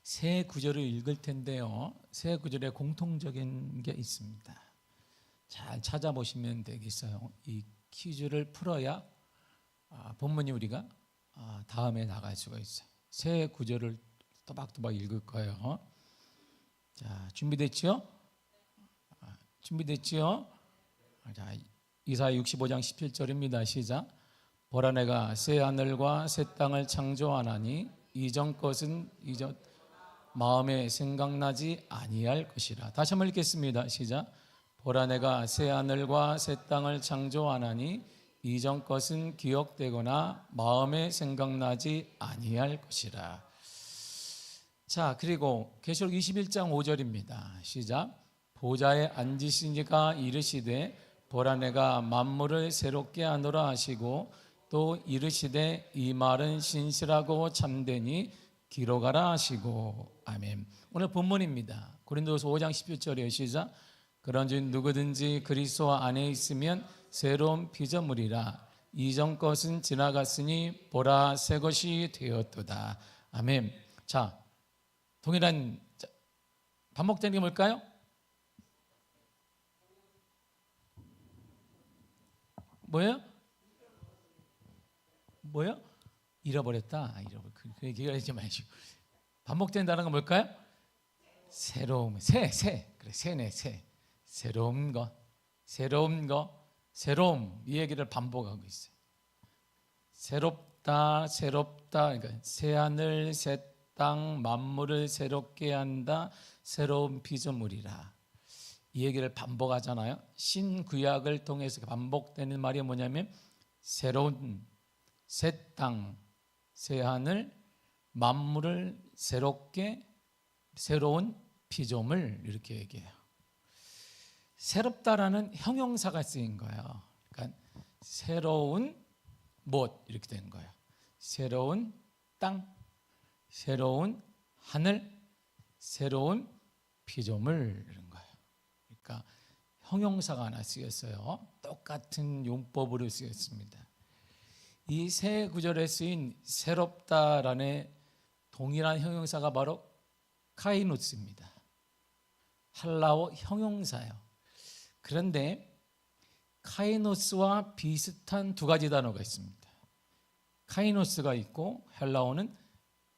새 구절을 읽을 텐데요. 새 구절에 공통적인 게 있습니다. 잘 찾아보시면 되겠어요. 이 퀴즈를 풀어야 본문이 우리가 다음에 나갈 수가 있어요. 새 구절을 또박또박 읽을 거예요. 자, 준비됐죠? 준비됐죠? 자, 이사야 65장 17절입니다. 시작. 보라 내가 새 하늘과 새 땅을 창조하나니 이전 것은 이전 마음에 생각나지 아니할 것이라. 다시 한번 읽겠습니다. 시작. 보라 내가 새 하늘과 새 땅을 창조하나니 이전 것은 기억되거나 마음에 생각나지 아니할 것이라. 자, 그리고 계시록 21장 5절입니다. 시작. 보좌에 앉으신 이가 이르시되 보라 내가 만물을 새롭게 하노라 하시고 또 이르시되 이 말은 신실하고 참되니 기록하라 하시고. 아멘. 오늘 본문입니다. 고린도서 5장 17절이에요. 시작. 그런즉 누구든지 그리스도 안에 있으면 새로운 피조물이라 이전 것은 지나갔으니 보라 새 것이 되었도다. 아멘. 자, 동일한 반복되는 게 뭘까요? 뭐예요? 뭐요? 잃어버렸다. 그 얘기를 하지 마시고. 반복된다는 건 뭘까요? 새로움, 그래, 새네. 새로운 거, 새로움. 이 얘기를 반복하고 있어요. 새롭다. 그러니까 새 하늘, 새 땅, 만물을 새롭게 한다. 새로운 피조물이라. 이 얘기를 반복하잖아요. 신구약을 통해서 반복되는 말이 뭐냐면 새로운 새 땅, 새 하늘, 만물을 새롭게, 새로운 피조물, 이렇게 얘기해요. 새롭다라는 형용사가 쓰인 거예요. 그러니까 새로운 못, 이렇게 되는 거예요. 새로운 땅, 새로운 하늘, 새로운 피조물, 이런 거예요. 그러니까 형용사가 하나 쓰였어요. 똑같은 용법으로 쓰였습니다. 이 새 구절에 쓰인 새롭다라는 동일한 형용사가 바로 카이노스입니다. 헬라어 형용사예요. 그런데 카이노스와 비슷한 두 가지 단어가 있습니다. 카이노스가 있고 헬라어는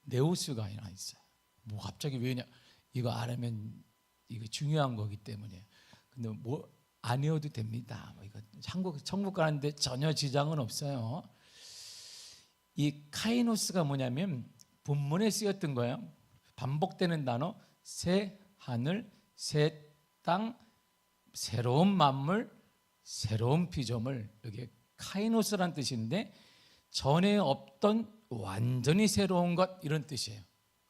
네우스가 하나 있어요. 뭐 갑자기 왜냐? 이거 알면 이거 중요한 거기 때문에. 근데 뭐 안 외워도 됩니다. 이거 천국 가는데 전혀 지장은 없어요. 이 카이노스가 뭐냐면 본문에 쓰였던 거예요. 반복되는 단어, 새 하늘, 새 땅, 새로운 만물, 새로운 피조물. 이게 카이노스란 뜻인데 전에 없던 완전히 새로운 것, 이런 뜻이에요.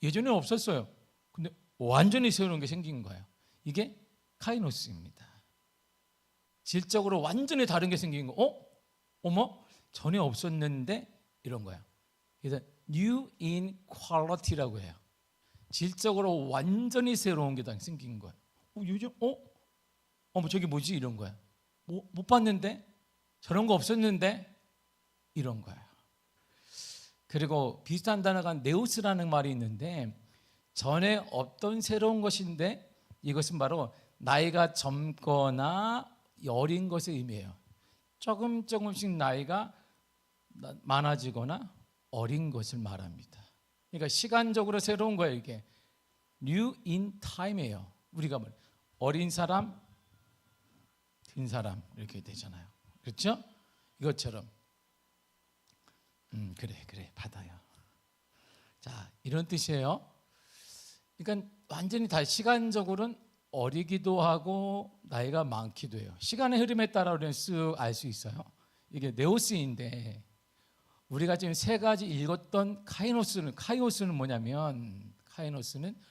예전에 없었어요. 근데 완전히 새로운 게 생긴 거예요. 이게 카이노스입니다. 질적으로 완전히 다른 게 생긴 거. 어머? 전에 없었는데, 이런 거야. 그래서 new in quality라고 해요. 질적으로 완전히 새로운 게 생긴 거야. 요즘 어머 저게 뭐지? 이런 거야. 못 봤는데, 저런 거 없었는데, 이런 거야. 그리고 비슷한 단어가 네우스라는 말이 있는데 전에 없던 새로운 것인데 이것은 바로 나이가 젊거나 어린 것을 의미해요. 조금씩 나이가 많아지거나 어린 것을 말합니다. 그러니까 시간적으로 새로운 거예요. 이게 new in time이에요. 우리가 어린 사람, 든 사람 이렇게 되잖아요. 그렇죠? 이것처럼 그래 받아요. 자, 이런 뜻이에요. 그러니까 완전히 다 시간적으로는 어리기도 하고 나이가 많기도 해요. 시간의 흐름에 따라 우리는 쓱 알 수 있어요. 이게 네오스인데 우리가 지금 세 가지 읽었던 카이노스는 뭐냐면 카이노스는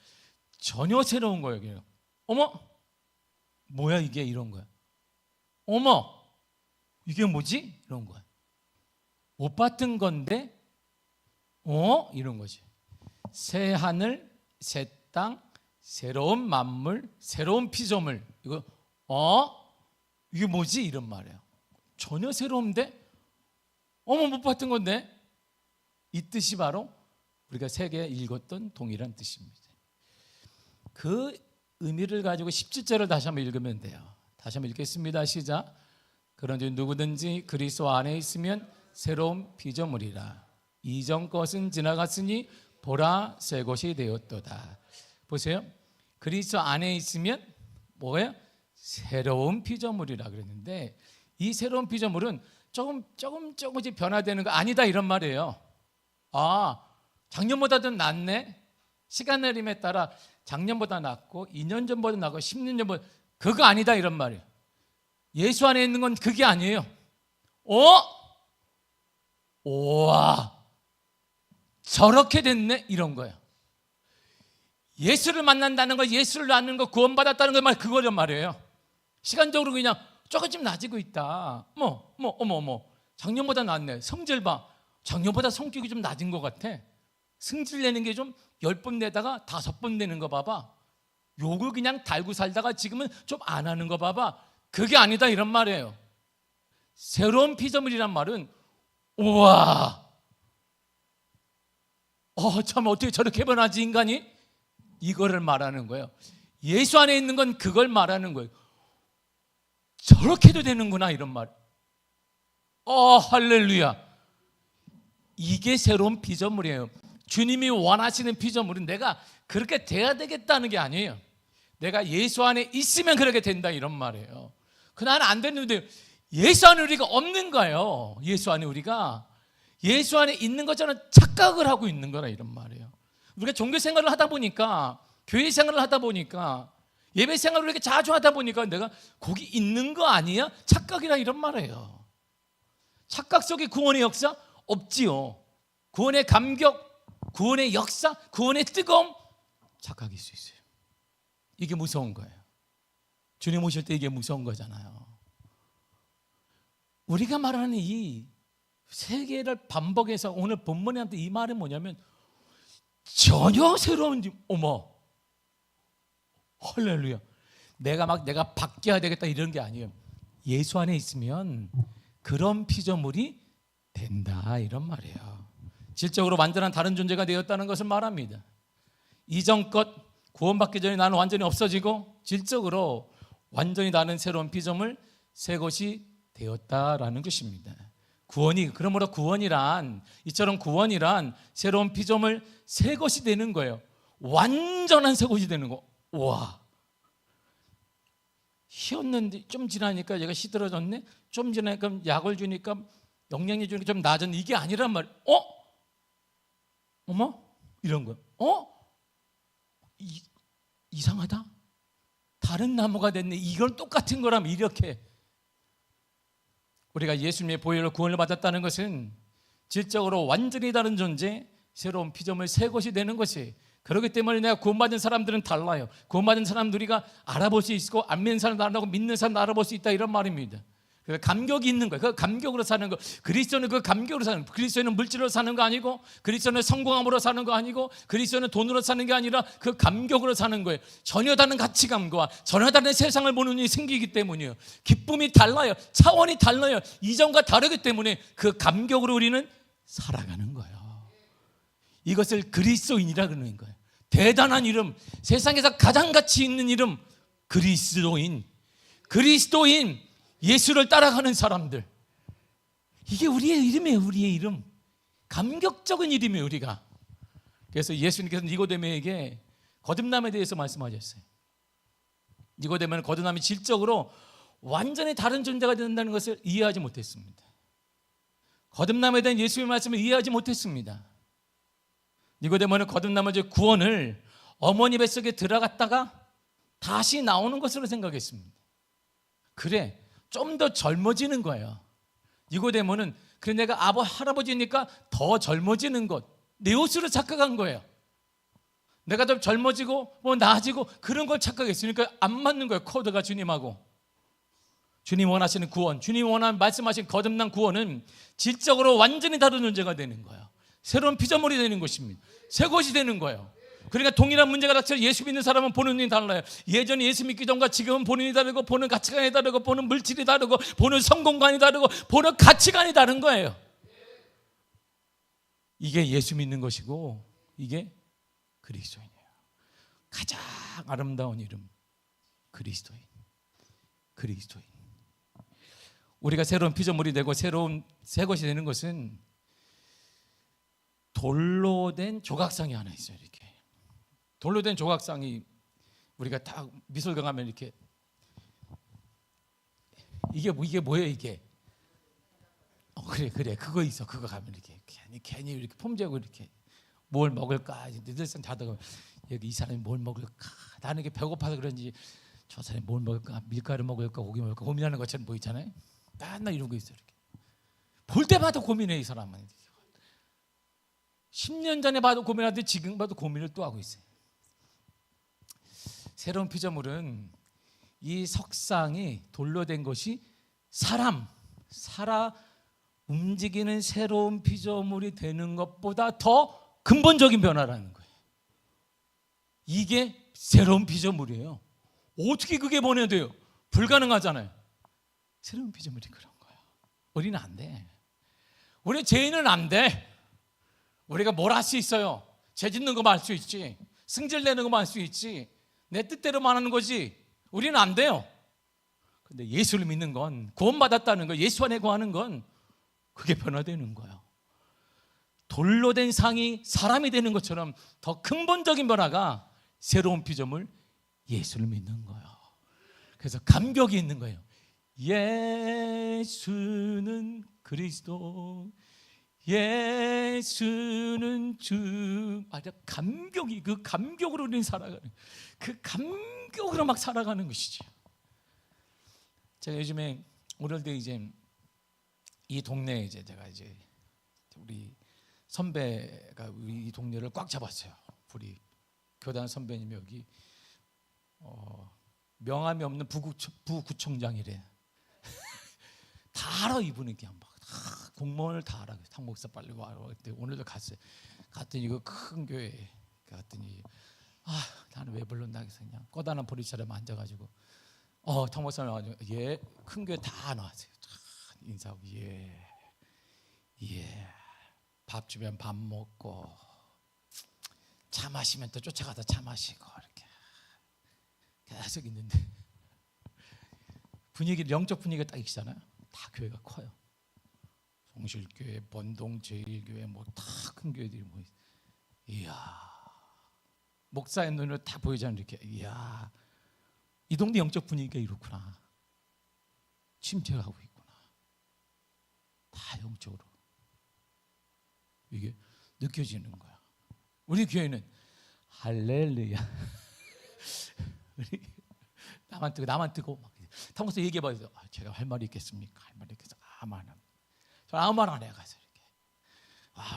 전혀 새로운 거예요. 어머, 뭐야 이게, 이런 거야. 어머, 이게 뭐지? 이런 거야. 못 봤던 건데, 이런 거지. 새 하늘, 새 땅, 새로운 만물, 새로운 피조물. 이거, 이게 뭐지? 이런 말이에요. 전혀 새로운데, 못 봤던 건데, 이 뜻이 바로 우리가 세계에 읽었던 동일한 뜻입니다. 그 의미를 가지고 17절을 다시 한번 읽으면 돼요. 다시 한번 읽겠습니다. 시작. 그런데 누구든지 그리스도 안에 있으면 새로운 피조물이라. 이전 것은 지나갔으니 보라 새 것이 되었도다. 보세요. 그리스도 안에 있으면 뭐예요? 새로운 피조물이라 그랬는데, 이 새로운 피조물은 조금씩 변화되는 거 아니다 이런 말이에요. 아, 작년보다 좀 낫네. 시간 흐름에 따라 작년보다 낫고 2년 전보다 낫고 10년 전보다, 그거 아니다 이런 말이에요. 예수 안에 있는 건 그게 아니에요. 우와, 저렇게 됐네 이런 거예요. 예수를 만난다는 거, 예수를 아는 거, 구원받았다는 거 말 그거란 말이에요. 시간적으로 그냥 조금씩 나아지고 있다. 작년보다 낫네. 성질 봐. 작년보다 성격이 좀 낮은 것 같아. 승질 내는 게 좀 10번 내다가 5번 내는 거 봐봐. 욕을 그냥 달고 살다가 지금은 좀 안 하는 거 봐봐. 그게 아니다 이런 말이에요. 새로운 피조물이란 말은 우와, 참 어떻게 저렇게 변하지 인간이? 이거를 말하는 거예요. 예수 안에 있는 건 그걸 말하는 거예요. 저렇게도 되는구나 이런 말. 할렐루야. 이게 새로운 피조물이에요. 주님이 원하시는 피조물은 내가 그렇게 돼야 되겠다는 게 아니에요. 내가 예수 안에 있으면 그렇게 된다 이런 말이에요. 그날 안 됐는데 예수 안에 우리가 없는 거예요. 예수 안에 있는 것처럼 착각을 하고 있는 거라 이런 말이에요. 우리가 종교 생활을 하다 보니까, 교회 생활을 하다 보니까, 예배 생활을 이렇게 자주 하다 보니까 내가 거기 있는 거 아니야? 착각이라 이런 말이에요. 착각 속에 구원의 역사 없지요. 구원의 감격, 구원의 역사, 구원의 뜨거움, 착각일 수 있어요. 이게 무서운 거예요. 주님 오실 때 이게 무서운 거잖아요. 우리가 말하는 이 세계를 반복해서 오늘 본문에 이 말은 뭐냐면, 전혀 새로운, 할렐루야. 내가 바뀌어야 되겠다 이런 게 아니에요. 예수 안에 있으면 그런 피조물이 된다 이런 말이에요. 질적으로 완전한 다른 존재가 되었다는 것을 말합니다. 이전 것, 구원받기 전에 나는 완전히 없어지고 질적으로 완전히 다른 새로운 피조물, 새 것이 되었다라는 것입니다. 그러므로 이처럼 구원이란 새로운 피조물, 새 것이 되는 거예요. 완전한 새 것이 되는 거. 와, 쉬었는데 좀 지나니까 얘가 시들어졌네. 좀 지나니까 약을 주니까 영양제 주니까 좀 나아졌네. 이게 아니란 말이에요. 이런 거. 이상하다. 다른 나무가 됐네. 이건 똑같은 거라면 이렇게. 우리가 예수님의 보혈로 구원을 받았다는 것은 질적으로 완전히 다른 존재, 새로운 피조물, 새 것이 되는 것이. 그렇기 때문에 내가 구원받은 사람들은 달라요. 구원받은 사람들 우리가 알아볼 수 있고, 안 믿는 사람도 알아보고 믿는 사람도 알아볼 수 있다 이런 말입니다. 그 감격이 있는 거예요. 그 감격으로 사는 거. 그리스도는 그 감격으로 사는 거. 그리스도는 물질로 사는 거 아니고, 그리스도는 성공함으로 사는 거 아니고, 그리스도는 돈으로 사는 게 아니라 그 감격으로 사는 거예요. 전혀 다른 가치감과 전혀 다른 세상을 보는 눈이 생기기 때문이에요. 기쁨이 달라요. 차원이 달라요. 이전과 다르기 때문에 그 감격으로 우리는 살아가는 거예요. 이것을 그리스도인이라 그러는 거예요. 대단한 이름, 세상에서 가장 가치 있는 이름, 그리스도인, 예수를 따라가는 사람들. 이게 우리의 이름이에요. 우리의 이름. 감격적인 이름이에요. 우리가. 그래서 예수님께서 니고데모에게 거듭남에 대해서 말씀하셨어요. 니고데모는 거듭남이 질적으로 완전히 다른 존재가 된다는 것을 이해하지 못했습니다. 거듭남에 대한 예수의 말씀을 이해하지 못했습니다. 니고데모는 거듭남의 구원을 어머니 뱃속에 들어갔다가 다시 나오는 것으로 생각했습니다. 그래, 좀 더 젊어지는 거예요. 니고데모는 그래, 내가 할아버지니까 더 젊어지는 것, 내 옷으로 착각한 거예요. 내가 좀 젊어지고 나아지고 그런 걸 착각했으니까 안 맞는 거예요. 코드가 주님하고. 주님 원하시는 구원, 주님 말씀하신 거듭난 구원은 질적으로 완전히 다른 존재가 되는 거예요. 새로운 피조물이 되는 것입니다. 새 것이 되는 거예요. 그러니까 동일한 문제가 닥쳐 예수 믿는 사람은 보는 눈이 달라요. 예전에 예수 믿기 전과 지금은 보는 눈이 다르고, 보는 가치관이 다르고, 보는 물질이 다르고, 보는 성공관이 다르고, 보는 가치관이 다른 거예요. 이게 예수 믿는 것이고, 이게 그리스도인이에요. 가장 아름다운 이름, 그리스도인. 그리스도인. 우리가 새로운 피조물이 되고 새로운 새 것이 되는 것은 돌로 된 조각상이 하나 있어요. 이렇게 돌로 된 조각상이 우리가 딱 미술관 가면 이렇게 이게 뭐예요 이게? 그래 그거 있어. 그거 가면 이렇게 괜히 이렇게 폼재고 이렇게 뭘 먹을까 늘상 자다가 여기 이 사람이 뭘 먹을까, 나는 이게 배고파서 그런지 저 사람이 뭘 먹을까, 밀가루 먹을까 고기 먹을까 고민하는 것처럼 보이잖아요. 맨날 이러고 있어요. 이렇게 볼 때마다 고민해. 이 사람은 10년 전에 봐도 고민하는데 지금 봐도 고민을 또 하고 있어요. 새로운 피조물은 이 석상이 돌로 된 것이 살아 움직이는 새로운 피조물이 되는 것보다 더 근본적인 변화라는 거예요. 이게 새로운 피조물이에요. 어떻게 그게 돼요? 불가능하잖아요. 새로운 피조물이 그런 거예요. 우리는 안 돼. 우리 죄인은 안 돼. 우리가 뭘 할 수 있어요? 죄 짓는 거만 할 수 있지, 승질 내는 거만 할 수 있지, 내 뜻대로만 하는 거지. 우리는 안 돼요. 근데 예수를 믿는 건, 구원받았다는 거, 예수 안에 거하는 건 그게 변화되는 거예요. 돌로 된 상이 사람이 되는 것처럼 더 근본적인 변화가 새로운 피조물 예수를 믿는 거예요. 그래서 감격이 있는 거예요. 예수는 그리스도, 예수는 주. 맞아, 감격이, 그 감격으로 우리는 살아가는, 그 감격으로 막 살아가는 것이죠. 제가 요즘에 오늘도 이제 이 동네에 제가 우리 선배가 이 동네를 꽉 잡았어요. 우리 교단 선배님이 여기 명함이 없는 부구청장이래. 다 알아. 이분은 그냥 막 다 공무원을 다 알아. 탕 목사 빨리 와. 오늘도 갔어요. 갔더니 이거 큰 교회 갔더니 나는 왜 불렀나 해서 그냥 꺼다란 보리차럼 앉아가지고 탕 목사님 와가지고 큰 교회 다 나왔어요. 인사하고 밥 주면 밥 먹고, 차 마시면 또 쫓아가서 차 마시고, 이렇게 계속 있는데 분위기, 영적 분위기가 딱 있잖아요. 다 교회가 커요. 성실교회, 번동, 제일교회, 뭐 다 큰 교회들이 이야, 목사의 눈으로 다 보이잖아요. 이렇게 이야, 이 동네 영적 분위기가 이렇구나. 침체하고 있구나. 다 영적으로 이게 느껴지는 거야. 우리 교회는 할렐루야. 우리 나만 뜨고 막 탕목사 얘기해봐요. 제가 할 말이 있겠습니까? 할 말이 있겠어? 저 아무 말 안 해요. 가서 이렇게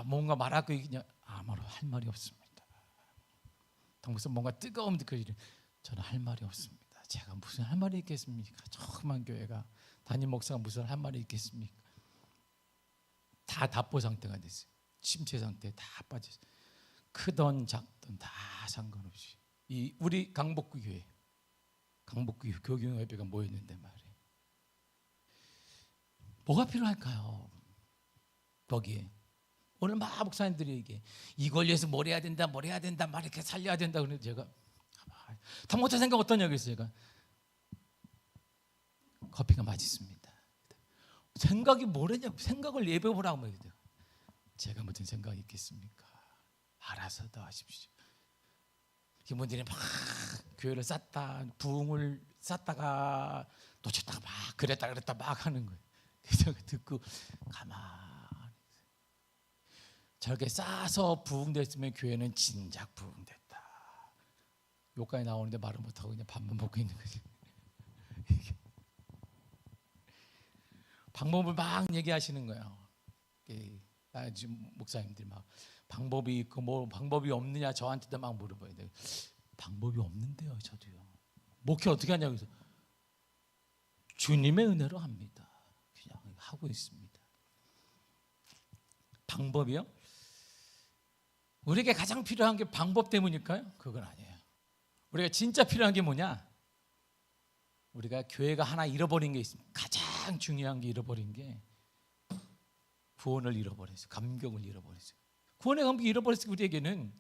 뭔가 말하고 그냥 아무런 할 말이 없습니다. 탕목사 뭔가 뜨거움 느껴지는, 저는 할 말이 없습니다. 제가 무슨 할 말이 있겠습니까? 조그만 교회가 담임 목사가 무슨 할 말이 있겠습니까? 다 답보 상태가 됐어요. 침체 상태에 다 빠졌어요. 크던 작던 다 상관없이 우리 강북구 교회 교경예배가 모였는데 말이에요. 뭐가 필요할까요? 거기에 오늘 막 목사님들이 이걸 위해서 뭘 해야 된다 말 이렇게 살려야 된다. 그래서 제가 다 못한 생각 어떠냐고 했어요. 제가 커피가 맛있습니다. 생각이 뭐래냐고, 생각을 예배보라고 말이에요. 제가 무슨 생각이 있겠습니까? 알아서 더 하십시오. 이분들이 막 교회를 쌓다, 부흥을 쌓다가 놓쳤다가 막 그랬다 막 하는 거예요. 그래서 듣고 가만히, 저렇게 쌓아서 부흥됐으면 교회는 진작 부흥됐다. 여기까지 나오는데 말을 못하고 그냥 밥만 먹고 있는 거지. 방법을 막 얘기하시는 거예요. 지금 목사님들이 막 방법이 있고 뭐 방법이 없느냐 저한테도 막 물어봐요. 방법이 없는데요. 저도요. 목회 어떻게 하냐고 해서 주님의 은혜로 합니다. 그냥 하고 있습니다. 방법이요? 우리에게 가장 필요한 게 방법 때문일까요? 그건 아니에요. 우리가 진짜 필요한 게 뭐냐? 우리가 교회가 하나 잃어버린 게 있습니다. 가장 중요한 게 잃어버린 게 구원을 잃어버렸어요. 감격을 잃어버렸어요. 구원의 감격을 잃어버렸어요. 우리에게는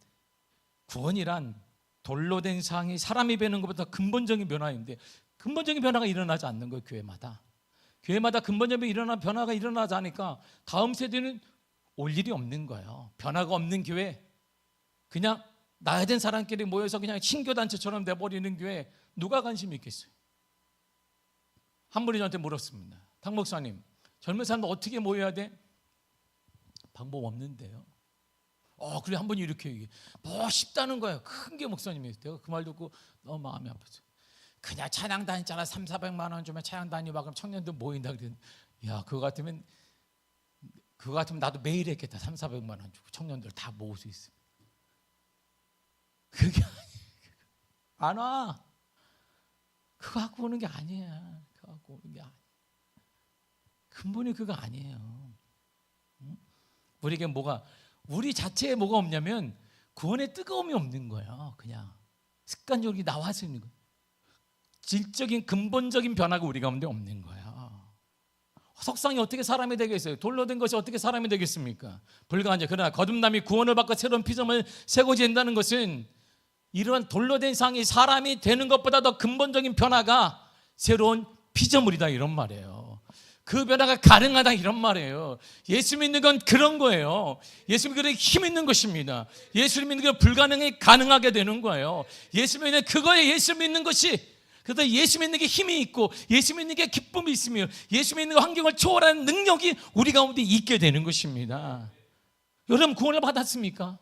구원이란 돌로 된 상이 사람이 되는 것보다 근본적인 변화인데 근본적인 변화가 일어나지 않는 거예요. 교회마다 근본적인 변화가 일어나지 않으니까 다음 세대는 올 일이 없는 거예요. 변화가 없는 교회, 그냥 나야 된 사람끼리 모여서 그냥 신교단체처럼 돼버리는 교회 누가 관심이 있겠어요? 한 분이 저한테 물었습니다. 탁 목사님, 젊은 사람들 어떻게 모여야 돼? 방법 없는데요. 그래 한 분이 이렇게 얘기해. 뭐 쉽다는 거예요. 큰 게 목사님이에요. 내가 그 말 듣고 너무 마음이 아팠어요. 그냥 찬양 다니잖아. 300~400만 원 주면 찬양 다니봐. 그럼 청년들 모인다 그랬는데, 야 그거 같으면 나도 매일 했겠다. 300~400만 원 주고 청년들 다 모을 수 있어. 그게 안 와. 그거 갖고 오는 게 아니야. 그거 갖고 오는 게 아니야. 근본이 그거 아니에요. 우리에게 우리 자체에 뭐가 없냐면 구원의 뜨거움이 없는 거예요. 그냥 습관적으로 나와서 있는 거예요. 질적인 근본적인 변화가 우리 가운데 없는 거예요. 석상이 어떻게 사람이 되겠어요? 돌로 된 것이 어떻게 사람이 되겠습니까? 불가하죠. 그러나 거듭남이 구원을 받고 새로운 피조물을 새고지 된다는 것은 이러한 돌로 된 상이 사람이 되는 것보다 더 근본적인 변화가 새로운 피조물이다 이런 말이에요. 그 변화가 가능하다 이런 말이에요. 예수 믿는 건 그런 거예요. 예수 믿는 게 힘 있는 것입니다. 예수 믿는 게 불가능이 가능하게 되는 거예요. 예수 믿는 그거에 예수 믿는 것이, 그래서 예수 믿는 게 힘이 있고 예수 믿는 게 기쁨이 있으며 예수 믿는 환경을 초월하는 능력이 우리 가운데 있게 되는 것입니다. 여러분 구원을 받았습니까?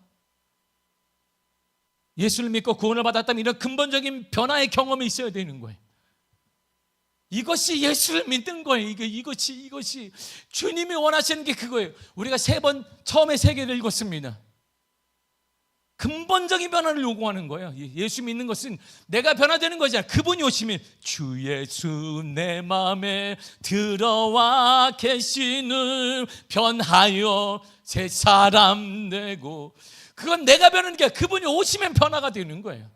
예수를 믿고 구원을 받았다면 이런 근본적인 변화의 경험이 있어야 되는 거예요. 이것이 예수를 믿는 거예요. 이것이 주님이 원하시는 게 그거예요. 우리가 처음에 3개를 읽었습니다. 근본적인 변화를 요구하는 거예요. 예수 믿는 것은 내가 변화되는 거지 않아요. 그분이 오시면 주 예수 내 마음에 들어와 계시는 변하여 새 사람 되고, 그건 내가 변하는 게 아니라 그분이 오시면 변화가 되는 거예요.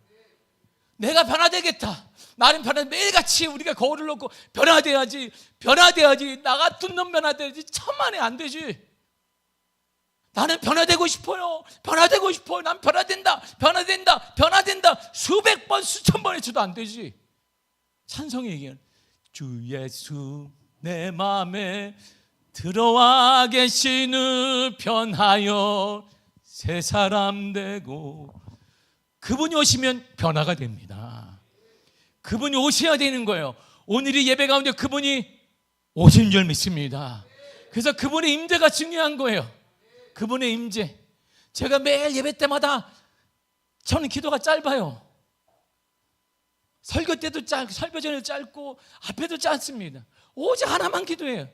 내가 변화되겠다. 나는 매일같이 우리가 거울을 놓고 변화돼야지. 나 같은 놈 변화돼야지. 천만에 안 되지. 나는 변화되고 싶어요. 난 변화된다. 수백 번, 수천 번 해줘도 안 되지. 찬송이 얘기하는 주 예수 내 마음에 들어와 계시는 변하여 새 사람 되고, 그분이 오시면 변화가 됩니다. 그분이 오셔야 되는 거예요. 오늘 이 예배 가운데 그분이 오신 줄 믿습니다. 그래서 그분의 임재가 중요한 거예요. 그분의 임재. 제가 매일 예배 때마다 저는 기도가 짧아요. 설교 때도 설교 전에도 짧고 앞에도 짧습니다. 오직 하나만 기도해요.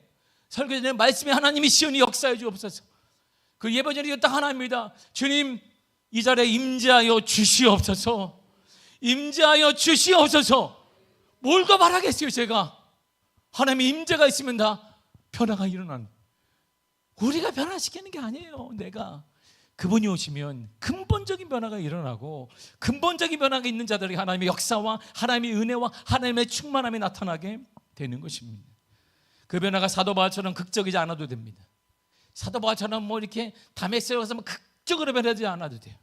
설교 전에 말씀이 하나님이 시온이 역사해 주옵소서. 그 예배 전에 딱 하나입니다. 주님 이 자리에 임재하여 주시옵소서. 뭘 더 바라겠어요. 제가 하나님의 임재가 있으면 다 변화가 일어나는, 우리가 변화시키는 게 아니에요. 내가 그분이 오시면 근본적인 변화가 일어나고, 근본적인 변화가 있는 자들에게 하나님의 역사와 하나님의 은혜와 하나님의 충만함이 나타나게 되는 것입니다. 그 변화가 사도 바울처럼 극적이지 않아도 됩니다. 사도 바울처럼 이렇게 담에색에 가서 극적으로 변하지 않아도 돼요.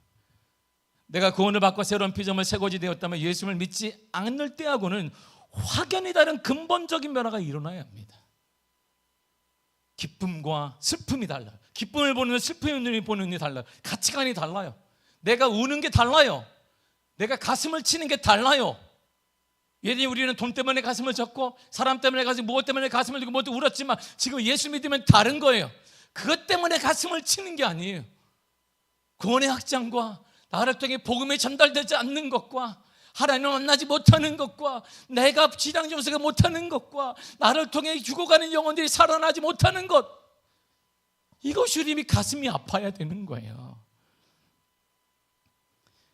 내가 구원을 받고 새로운 피조물 새고지 되었다면 예수를 믿지 않을 때하고는 확연히 다른 근본적인 변화가 일어나야 합니다. 기쁨과 슬픔이 달라요. 기쁨을 보는 눈, 슬픔을 보는 눈이 달라요. 가치관이 달라요. 내가 우는 게 달라요. 내가 가슴을 치는 게 달라요. 예전에 우리는 돈 때문에 가슴을 쳤고 사람 때문에 무엇 때문에 가슴을 들고 모두 울었지만 지금 예수 믿으면 다른 거예요. 그것 때문에 가슴을 치는 게 아니에요. 구원의 확장과 나를 통해 복음이 전달되지 않는 것과 하나님을 만나지 못하는 것과 내가 지당정서가 못하는 것과 나를 통해 죽어가는 영혼들이 살아나지 못하는 것, 이것이 이미 가슴이 아파야 되는 거예요.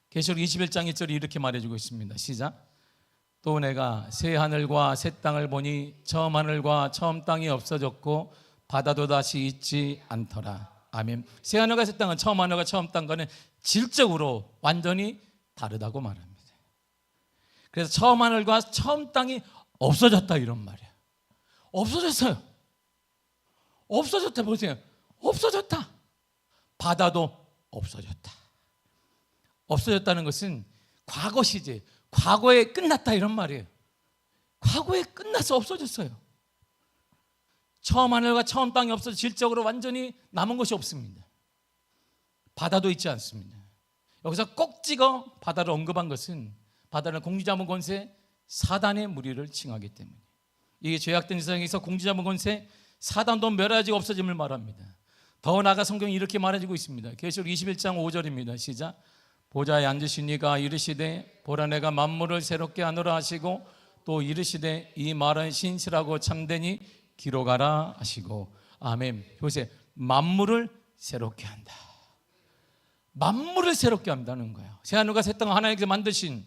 계시록 21장 1절이 이렇게 말해주고 있습니다. 시작. 또 내가 새 하늘과 새 땅을 보니 처음 하늘과 처음 땅이 없어졌고 바다도 다시 있지 않더라. 아멘. 새 하늘과 새 땅은 처음 하늘과 처음 땅과는 질적으로 완전히 다르다고 말합니다. 그래서 처음 하늘과 처음 땅이 없어졌다 이런 말이에요. 없어졌어요. 없어졌다. 보세요. 없어졌다. 바다도 없어졌다. 없어졌다는 것은 과거 시제, 과거에 끝났다 이런 말이에요. 과거에 끝나서 없어졌어요. 처음 하늘과 처음 땅이 없어져 질적으로 완전히 남은 것이 없습니다. 바다도 있지 않습니다. 여기서 꼭 찍어 바다를 언급한 것은 바다는 공주자문 권세 사단의 무리를 칭하기 때문에, 이게 죄악된 세상에서 공주자문 권세 사단도 멸하지가 없어짐을 말합니다. 더 나아가 성경이 이렇게 말해주고 있습니다. 계시록 21장 5절입니다. 시작. 보좌에 앉으신 이가 이르시되 보라 내가 만물을 새롭게 하노라 하시고 또 이르시되 이 말은 신실하고 참되니 기록하라 하시고. 아멘. 보세요. 만물을 새롭게 한다. 만물을 새롭게 한다는 거예요. 새하늘과 새 땅을 하나님께서 만드신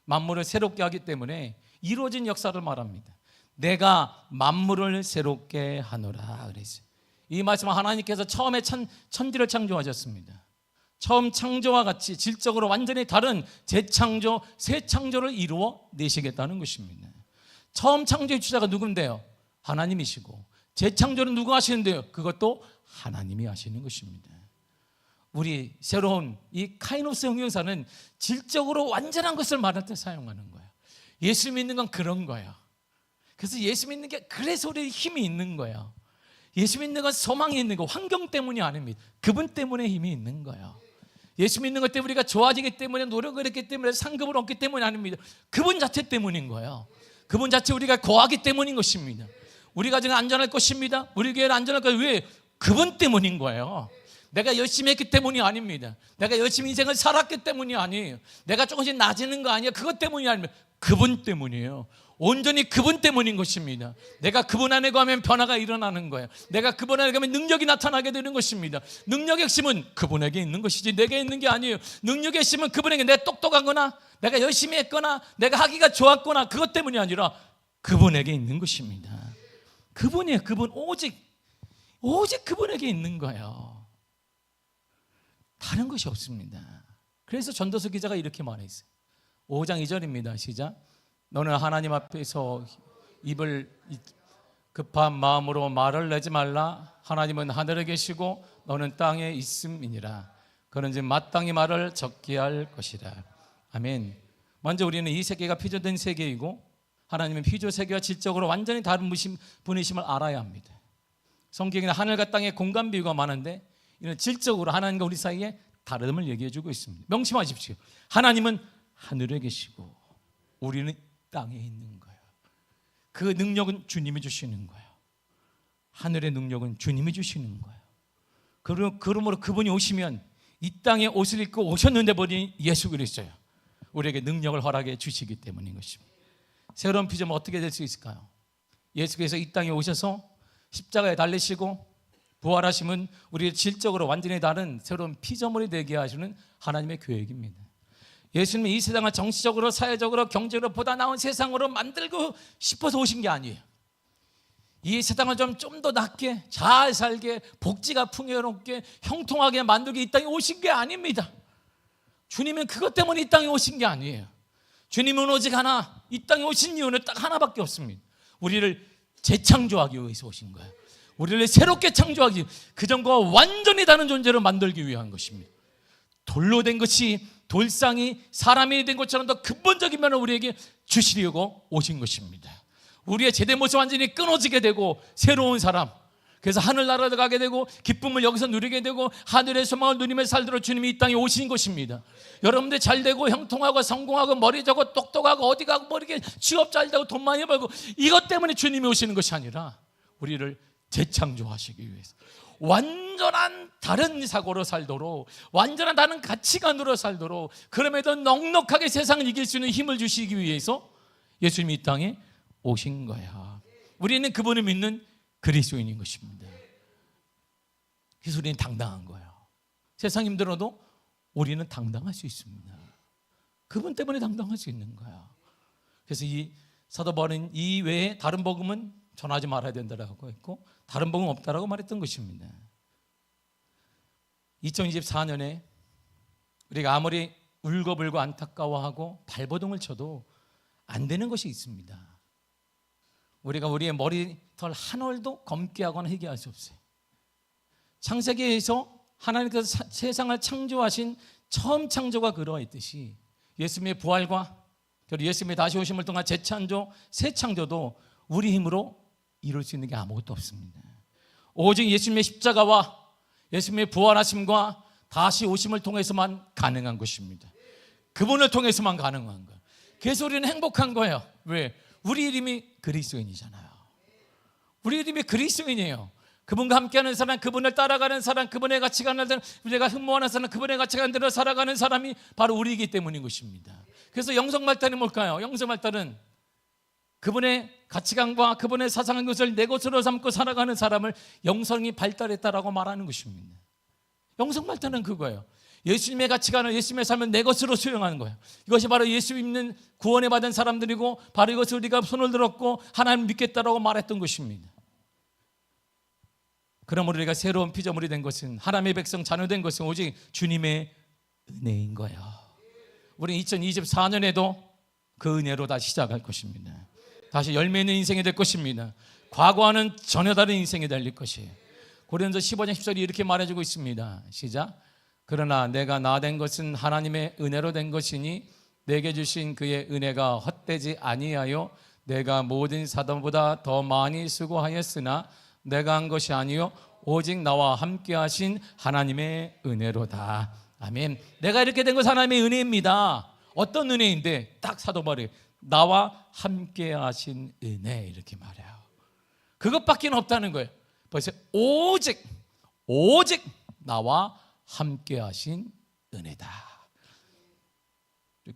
만물을 새롭게 하기 때문에 이루어진 역사를 말합니다. 내가 만물을 새롭게 하노라 그랬어요. 이 말씀은 하나님께서 처음에 천지를 창조하셨습니다. 처음 창조와 같이 질적으로 완전히 다른 재창조, 새 창조를 이루어 내시겠다는 것입니다. 처음 창조의 주자가 누군데요? 하나님이시고, 재창조는 누가 하시는데요? 그것도 하나님이 하시는 것입니다. 우리 새로운 이 카이노스 형용사는 질적으로 완전한 것을 말할 때 사용하는 거예요. 예수 믿는 건 그런 거예요. 그래서 예수 믿는 게 그래서 우리 힘이 있는 거예요. 예수 믿는 건 소망이 있는 거, 환경 때문이 아닙니다. 그분 때문에 힘이 있는 거예요. 예수 믿는 것 때문에 우리가 좋아지기 때문에, 노력을 했기 때문에, 상급을 얻기 때문이 아닙니다. 그분 자체 때문인 거예요. 그분 자체 우리가 거하기 때문인 것입니다. 우리 가정은 안전할 것입니다. 우리 교회는 안전할 것입니다. 왜? 그분 때문인 거예요. 내가 열심히 했기 때문이 아닙니다. 내가 열심히 인생을 살았기 때문이 아니에요. 내가 조금씩 나아지는 거 아니에요. 그것 때문이 아닙니다. 그분 때문이에요. 온전히 그분 때문인 것입니다. 내가 그분 안에 가면 변화가 일어나는 거예요. 내가 그분 안에 가면 능력이 나타나게 되는 것입니다. 능력의 핵심은 그분에게 있는 것이지 내게 있는 게 아니에요. 능력의 핵심은 그분에게, 내가 똑똑하거나 내가 열심히 했거나 내가 하기가 좋았거나 그것 때문이 아니라 그분에게 있는 것입니다. 그분이에요. 그분, 오직 그분에게 있는 거예요. 다른 것이 없습니다. 그래서 전도서 기자가 이렇게 말했어요. 5장 2절입니다. 시작. 너는 하나님 앞에서 입을 급한 마음으로 말을 내지 말라. 하나님은 하늘에 계시고 너는 땅에 있음이니라. 그런즉 마땅히 말을 적게 할 것이라. 아멘. 먼저 우리는 이 세계가 피조된 세계이고 하나님은 피조 세계와 질적으로 완전히 다른 분이심을 알아야 합니다. 성경에는 하늘과 땅의 공간 비유가 많은데 이는 질적으로 하나님과 우리 사이에 다름을 얘기해 주고 있습니다. 명심하십시오. 하나님은 하늘에 계시고 우리는 땅에 있는 거예요. 그 능력은 주님이 주시는 거예요. 하늘의 능력은 주님이 주시는 거예요. 그러므로 그분이 오시면 이 땅에 옷을 입고 오셨는데 보니 예수 그리스도예요. 우리에게 능력을 허락해 주시기 때문인 것입니다. 새로운 피조물은 어떻게 될 수 있을까요? 예수께서 이 땅에 오셔서 십자가에 달리시고 부활하심은 우리의 질적으로 완전히 다른 새로운 피조물이 되게 하시는 하나님의 계획입니다. 예수님은 이 세상을 정치적으로, 사회적으로, 경제적으로 보다 나은 세상으로 만들고 싶어서 오신 게 아니에요. 이 세상을 좀 더 낫게, 잘 살게, 복지가 풍요롭게, 형통하게 만들기 이 땅에 오신 게 아닙니다. 주님은 그것 때문에 이 땅에 오신 게 아니에요. 주님은 오직 하나, 이 땅에 오신 이유는 딱 하나밖에 없습니다. 우리를 재창조하기 위해서 오신 거예요. 우리를 새롭게 창조하기, 그전과 완전히 다른 존재로 만들기 위한 것입니다. 돌로 된 것이 돌상이 사람이 된 것처럼 더 근본적인 면을 우리에게 주시려고 오신 것입니다. 우리의 제대 모습 완전히 끊어지게 되고 새로운 사람, 그래서 하늘나라로 가게 되고 기쁨을 여기서 누리게 되고 하늘의 소망을 누리며 살도록 주님이 이 땅에 오신 것입니다. 여러분들 잘 되고 형통하고 성공하고 머리 좋고 똑똑하고 어디 가고 뭐 이렇게 취업 잘 되고 돈 많이 벌고 이것 때문에 주님이 오시는 것이 아니라 우리를 재창조하시기 위해서, 완전한 다른 사고로 살도록, 완전한 다른 가치관으로 살도록, 그럼에도 넉넉하게 세상을 이길 수 있는 힘을 주시기 위해서 예수님이 이 땅에 오신 거야. 우리는 그분을 믿는 그리스도인인 것입니다. 그래서 우리는 당당한 거예요. 세상 힘들어도 우리는 당당할 수 있습니다. 그분 때문에 당당할 수 있는 거야. 그래서 이 사도 바울은 이 외에 다른 복음은 전하지 말아야 된다라고 했고 다른 복음 없다라고 말했던 것입니다. 2024년에 우리가 아무리 울고불고 안타까워하고 발버둥을 쳐도 안 되는 것이 있습니다. 우리가 우리의 머리털 한 올도 검게 하거나 희게 할 수 없어요. 창세기에서 하나님께서 세상을 창조하신 처음 창조가 그러했듯이 예수님의 부활과 그리고 예수님의 다시 오심을 통한 재창조, 새 창조도 우리 힘으로 이룰 수 있는 게 아무것도 없습니다. 오직 예수님의 십자가와 예수님의 부활하심과 다시 오심을 통해서만 가능한 것입니다. 그분을 통해서만 가능한 거예요. 그래서 우리는 행복한 거예요. 왜? 우리 이름이 그리스도인이잖아요. 우리 이름이 그리스도인이에요. 그분과 함께하는 사람, 그분을 따라가는 사람, 그분의 가치관을 우리가 흠모하는 사람, 그분의 가치관대로 살아가는 사람이 바로 우리이기 때문인 것입니다. 그래서 영성발달이 뭘까요? 영성발달은 그분의 가치관과 그분의 사상한 것을 내 것으로 삼고 살아가는 사람을 영성이 발달했다라고 말하는 것입니다. 영성발달은 그거예요. 예수님의 가치관을, 예수님의 삶을 내 것으로 수용하는 거예요. 이것이 바로 예수 믿는 구원을 받은 사람들이고 바로 이것을 우리가 손을 들었고 하나님 믿겠다라고 말했던 것입니다. 그러므로 우리가 새로운 피조물이 된 것은, 하나님의 백성 자녀 된 것은 오직 주님의 은혜인 거예요. 우리는 2024년에도 그 은혜로 다시 시작할 것입니다. 다시 열매 있는 인생이 될 것입니다. 과거와는 전혀 다른 인생이 될 것이에요. 고린도 15장 10절이 이렇게 말해주고 있습니다. 시작. 그러나 내가 나 된 것은 하나님의 은혜로 된 것이니 내게 주신 그의 은혜가 헛되지 아니하여 내가 모든 사도보다 더 많이 수고하였으나 내가 한 것이 아니요 오직 나와 함께 하신 하나님의 은혜로다. 아멘. 내가 이렇게 된 것은 하나님의 은혜입니다. 어떤 은혜인데? 딱 사도 바울이 나와 함께 하신 은혜 이렇게 말해요. 그것밖에 없다는 거예요. 벌써 오직 나와 함께 하신 은혜다.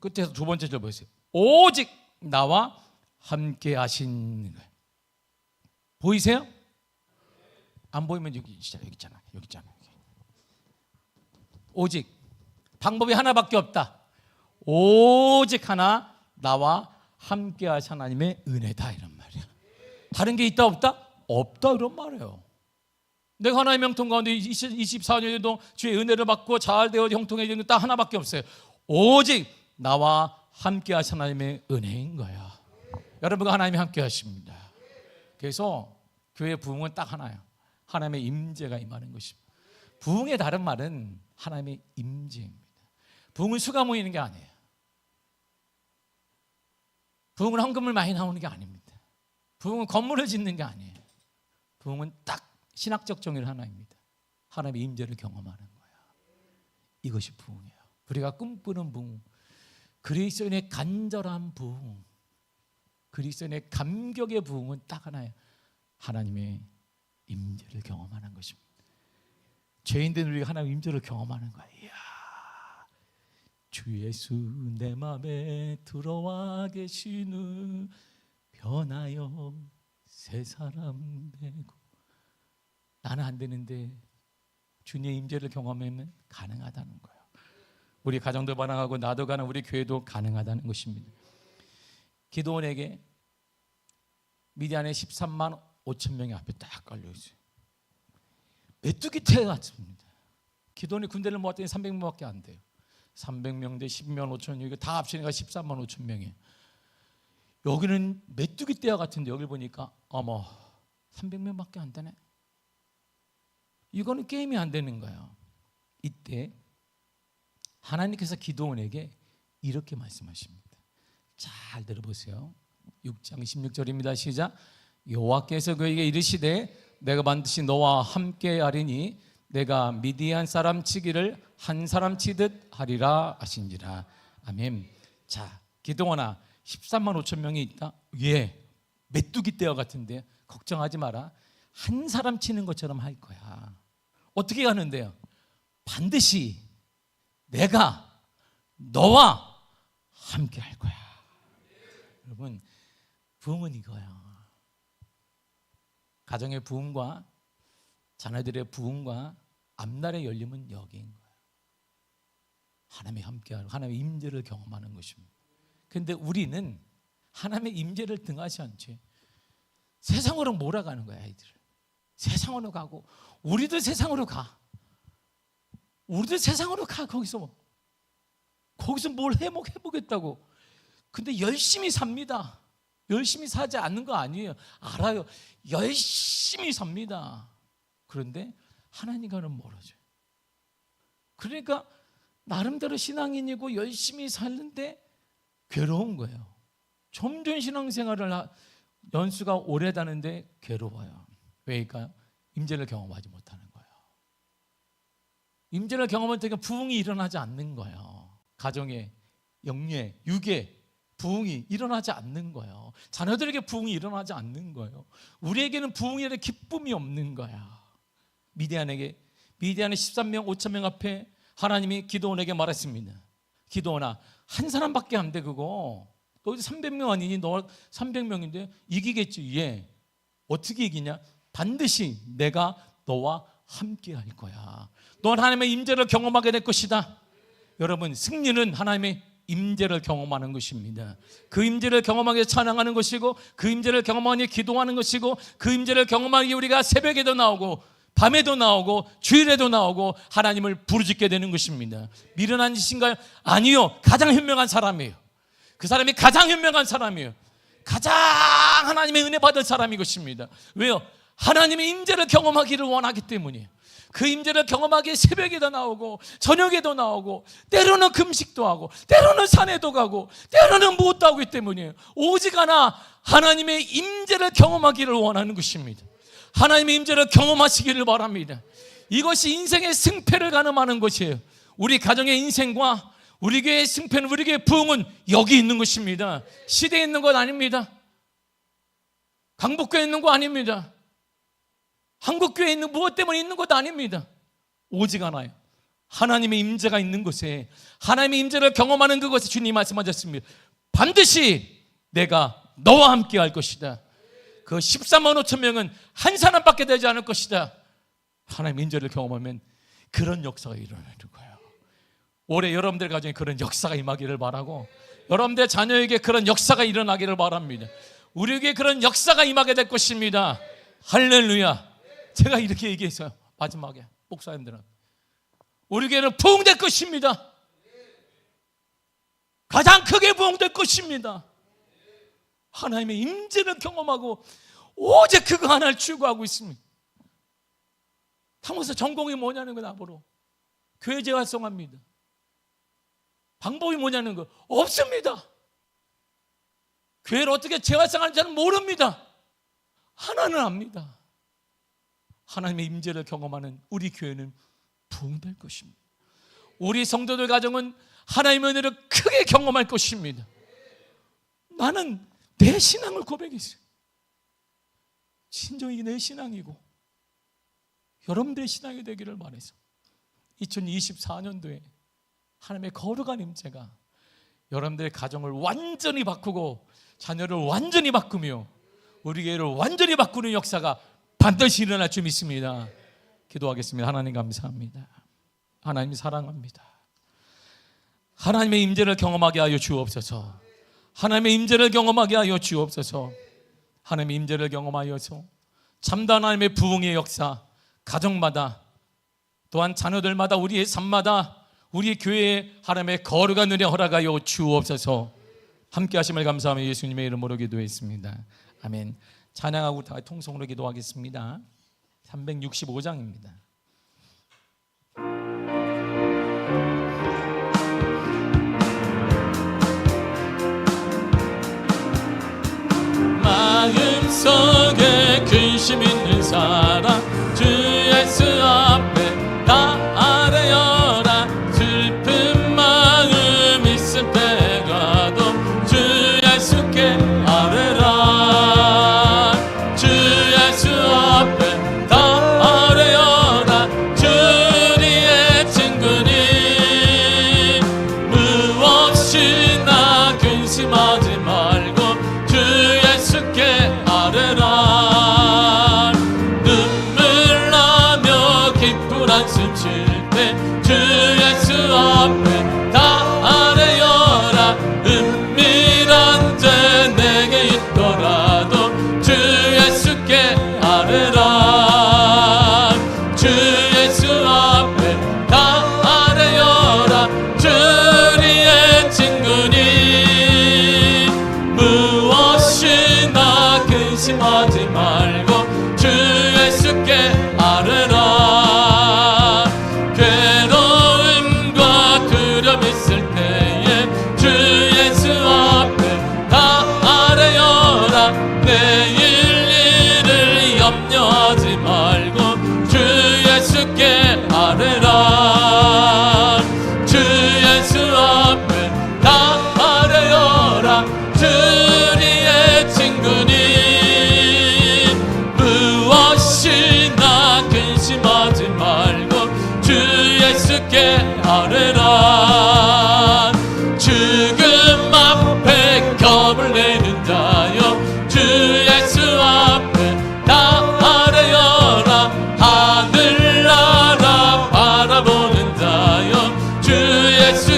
끝에서 두 번째 절 보세요. 오직 나와 함께 하신 거예요. 보이세요? 안 보이면 여기 있잖아. 오직 방법이 하나밖에 없다. 오직 하나, 나와 함께 하신 하나님의 은혜다 이런 말이야. 다른 게 있다 없다? 없다 이런 말이에요. 내가 하나님의 형통 가운데 24년에도 주의 은혜를 받고 잘 되어 형통해지는 게 딱 하나밖에 없어요. 오직 나와 함께 하신 하나님의 은혜인 거야. 여러분과 하나님이 함께 하십니다. 그래서 교회 부흥은 딱 하나예요. 하나님의 임재가 임하는 것입니다. 부흥의 다른 말은 하나님의 임재입니다. 부흥은 수가 모이는 게 아니에요. 부흥은 헌금을 많이 나오는 게 아닙니다. 부흥은 건물을 짓는 게 아니에요. 부흥은 딱 신학적 정의를 하나입니다. 하나님의 임재를 경험하는 거예요. 이것이 부흥이에요. 우리가 꿈꾸는 부흥, 그리스도인의 간절한 부흥, 그리스도인의 감격의 부흥은 딱 하나예요. 하나님의 임재를 경험하는 것입니다. 죄인된 우리가 하나님의 임재를 경험하는 거예요. 이야, 주 예수 내 맘에 들어와 계시는 변하여 새 사람 되고. 나는 안 되는데 주님의 임재를 경험하면 가능하다는 거예요. 우리 가정도 반항하고 나도 가는 우리 교회도 가능하다는 것입니다. 기도원에게 미디안에 13만 5천 명이 앞에 딱 깔려있어요. 메뚜기 태 같습니다. 기도원이 군대를 모았더니 300명밖에 안 돼요. 300명 대 10만 5천 명, 이거 다 합치니까 13만 5천 명이에요. 여기는 메뚜기 떼와 같은데 여기 보니까 어머 300명밖에 안 되네. 이거는 게임이 안 되는 거예요. 이때 하나님께서 기도원에게 이렇게 말씀하십니다. 잘 들어보세요. 6장 16절입니다. 시작. 여호와께서 그에게 이르시되 내가 반드시 너와 함께 하리니 내가 미디안 사람 치기를 한 사람 치듯 하리라 하신지라. 아멘. 자, 기도원아 13만 5천 명이 있다. 예, 메뚜기 떼와 같은데 걱정하지 마라. 한 사람 치는 것처럼 할 거야. 어떻게 하는데요? 반드시 내가 너와 함께 할 거야. 여러분, 부흥은 이거야. 가정의 부흥과 자녀들의 부흥과 앞날의 열림은 여기인 거예요. 하나님이 함께하는, 하나님의 임재를 경험하는 것입니다. 그런데 우리는 하나님의 임재를 등하지 않지 세상으로 몰아가는 거야. 아이들을 세상으로 가고, 우리도 세상으로 가. 우리도 세상으로 가. 거기서 뭘 해보겠다고. 근데 열심히 삽니다. 열심히 사지 않는 거 아니에요. 알아요. 열심히 삽니다. 그런데 하나님과는 멀어져요. 그러니까 나름대로 신앙인이고 열심히 살는데 괴로운 거예요. 점점 신앙생활을 연수가 오래다는데 괴로워요. 왜일까요? 임재를 경험하지 못하는 거예요. 임재를 경험할 때 부흥이 일어나지 않는 거예요. 가정에, 영유에, 육에 부흥이 일어나지 않는 거예요. 자녀들에게 부흥이 일어나지 않는 거예요. 우리에게는 부흥에 대한 기쁨이 없는 거야. 미디안의 13명 5,000명 앞에 하나님이 기드온에게 말했습니다. 기드온아, 한 사람밖에 안 돼. 그거 너 300명 아니니? 너 300명인데 이기겠지. 예. 어떻게 이기냐? 반드시 내가 너와 함께 할 거야. 넌 하나님의 임재를 경험하게 될 것이다. 여러분, 승리는 하나님의 임재를 경험하는 것입니다. 그 임재를 경험하기 위해 찬양하는 것이고, 그 임재를 경험하기 위해 기도하는 것이고, 그 임재를 경험하기 위해 우리가 새벽에도 나오고 밤에도 나오고 주일에도 나오고 하나님을 부르짖게 되는 것입니다. 미련한 짓인가요? 아니요. 가장 현명한 사람이에요. 그 사람이 가장 현명한 사람이에요. 가장 하나님의 은혜 받을 사람이 것입니다. 왜요? 하나님의 임재를 경험하기를 원하기 때문이에요. 그 임재를 임재를 새벽에도 나오고 저녁에도 나오고 때로는 금식도 하고 때로는 산에도 가고 때로는 무엇도 하기 때문이에요. 오직 하나 하나님의 임재를 경험하기를 원하는 것입니다. 하나님의 임재를 경험하시기를 바랍니다. 이것이 인생의 승패를 가늠하는 것이에요. 우리 가정의 인생과 우리 교회의 승패는, 우리 교회의 부흥은 여기 있는 것입니다. 시대에 있는 것 아닙니다. 강북교회에 있는 거 아닙니다. 한국교회에 있는 무엇 때문에 있는 것도 아닙니다. 오직 하나요. 하나님의 임재가 있는 곳에, 하나님의 임재를 경험하는 그곳에 주님이 말씀하셨습니다. 반드시 내가 너와 함께 할 것이다. 그 14만 5천 명은 한 사람밖에 되지 않을 것이다. 하나님의 임재를 경험하면 그런 역사가 일어나는 거예요. 올해 여러분들 가정에 그런 역사가 임하기를 바라고, 여러분들 자녀에게 그런 역사가 일어나기를 바랍니다. 우리에게 그런 역사가 임하게 될 것입니다. 할렐루야. 제가 이렇게 얘기했어요. 마지막에 목사님들은 우리 교회는 부흥될 것입니다. 가장 크게 부흥될 것입니다. 하나님의 임재를 경험하고 오직 그거 하나를 추구하고 있습니다. 타모스 전공이 뭐냐는 건 앞으로 교회 재활성화입니다. 방법이 뭐냐는 거 없습니다. 교회를 어떻게 재활성화하는지는 모릅니다. 하나는 압니다. 하나님의 임재를 경험하는 우리 교회는 부흥될 것입니다. 우리 성도들 가정은 하나님의 은혜를 크게 경험할 것입니다. 나는 내 신앙을 고백했어요. 진정이 내 신앙이고 여러분들의 신앙이 되기를 바라서 2024년도에 하나님의 거룩한 임재가 여러분들의 가정을 완전히 바꾸고 자녀를 완전히 바꾸며 우리 교회를 완전히 바꾸는 역사가 반드시 일어날 줄 믿습니다. 기도하겠습니다. 하나님 감사합니다. 하나님 사랑합니다. 하나님의 임재를 경험하게 하여 주옵소서. 하나님의 임재를 경험하게 하여 주옵소서. 하나님의 임재를 경험하여서 참다운 하나님의 부흥의 역사, 가정마다 또한 자녀들마다 우리의 삶마다 우리 교회에 하나님의 거룩한 은혜 허락하여 주옵소서. 함께 하심을 감사하며 예수님의 이름으로 기도했습니다. 아멘. 찬양하고 다 통성으로 기도하겠습니다. 365장입니다. 마음속에 근심 있는 사람 주 예수 앞에 다 아뢰어라. 슬픈 마음 있을 때라도 주 예수께 아뢰라. 주 예수 앞에 다 아뢰어라. 주리의 친구니 무엇이나 근심하지 말고 주 예수께 아뢰라.